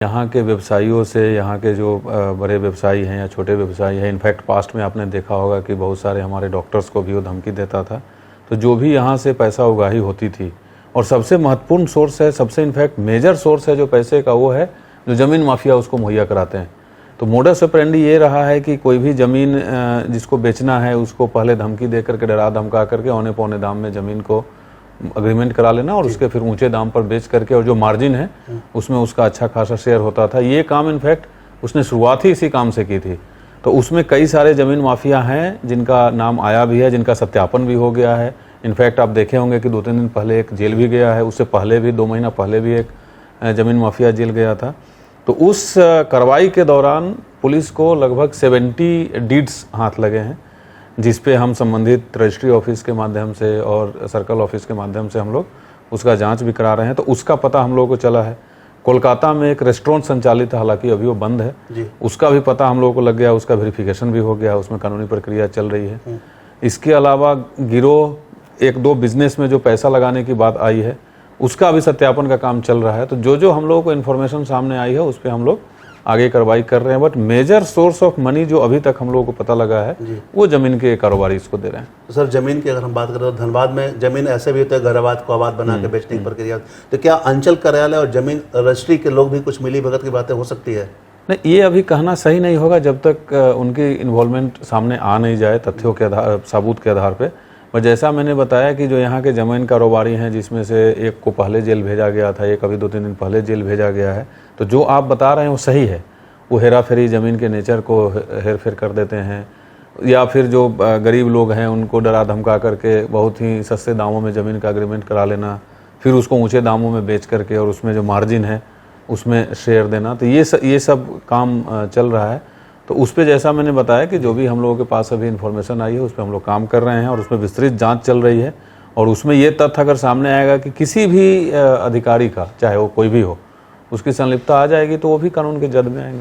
यहाँ के व्यवसायियों से, यहाँ के जो बड़े व्यवसायी हैं या छोटे व्यवसायी हैं, इनफैक्ट पास्ट में आपने देखा होगा कि बहुत सारे हमारे डॉक्टर्स को भी वो धमकी देता था। तो जो भी यहाँ से पैसा उगाही होती थी, और सबसे महत्वपूर्ण सोर्स है, सबसे इनफैक्ट मेजर सोर्स है जो पैसे का, वो है जो ज़मीन माफिया उसको मुहैया कराते हैं। तो मोडस ऑपरेंडी ये रहा है कि कोई भी ज़मीन जिसको बेचना है उसको पहले धमकी दे करके, डरा धमका करके औने पौने दाम में ज़मीन को अग्रीमेंट करा लेना और उसके फिर ऊंचे दाम पर बेच करके, और जो मार्जिन है उसमें उसका अच्छा खासा शेयर होता था। ये काम इनफैक्ट उसने शुरुआत ही इसी काम से की थी। तो उसमें कई सारे ज़मीन माफिया हैं जिनका नाम आया भी है, जिनका सत्यापन भी हो गया है। इनफैक्ट आप देखे होंगे कि 2-3 दिन पहले एक जेल भी गया है, उससे पहले भी 2 महीना पहले भी एक ज़मीन माफिया जेल गया था। तो उस कार्रवाई के दौरान पुलिस को लगभग 70 डीड्स हाथ लगे हैं, जिस पे हम संबंधित रजिस्ट्री ऑफिस के माध्यम से और सर्कल ऑफिस के माध्यम से हम लोग उसका जांच भी करा रहे हैं। तो उसका पता हम लोगों को चला है। कोलकाता में एक रेस्टोरेंट संचालित है, हालांकि अभी वो बंद है जी। उसका भी पता हम लोगों को लग गया, उसका वेरिफिकेशन भी हो गया, उसमें कानूनी प्रक्रिया चल रही है। इसके अलावा गिरोह 1-2 बिजनेस में जो पैसा लगाने की बात आई है उसका भी सत्यापन का काम चल रहा है। तो जो हम लोगों को इन्फॉर्मेशन सामने आई है उस पर हम लोग आगे कार्रवाई कर रहे हैं। But major source of money जो अभी तक हम लोगों को पता लगा है वो जमीन के कारोबारी इसको दे रहे हैं। तो सर, जमीन की अगर हम बात करें तो धनबाद में जमीन ऐसे भी होते हैं, घर आबाद को आबाद बना के बेचने की प्रक्रिया। तो क्या अंचल कार्यालय और जमीन रजिस्ट्री के लोग भी कुछ मिली भगत की बातें हो सकती है? नहीं, ये अभी कहना सही नहीं होगा जब तक उनकी इन्वॉल्वमेंट सामने आ नहीं जाए तथ्यों के आधार, सबूत के आधार पे। और जैसा मैंने बताया कि जो यहाँ के जमीन कारोबारी हैं, जिसमें से एक को पहले जेल भेजा गया था, एक अभी 2-3 दिन पहले जेल भेजा गया है। तो जो आप बता रहे हैं वो सही है। वो हेरा फेरी ज़मीन के नेचर को हेर फेर कर देते हैं, या फिर जो गरीब लोग हैं उनको डरा धमका करके बहुत ही सस्ते दामों में ज़मीन का एग्रीमेंट करा लेना, फिर उसको ऊंचे दामों में बेच करके और उसमें जो मार्जिन है उसमें शेयर देना। तो ये सब काम चल रहा है। तो उस पर जैसा मैंने बताया कि जो भी हम लोगों के पास अभी इन्फॉर्मेशन आई है उस पर हम लोग काम कर रहे हैं और उसमें विस्तृत जाँच चल रही है। और उसमें ये तथ्य अगर सामने आएगा कि किसी भी अधिकारी का, चाहे वो कोई भी हो, उसकी संलिप्तता आ जाएगी तो वो भी कानून के जद में आएंगे।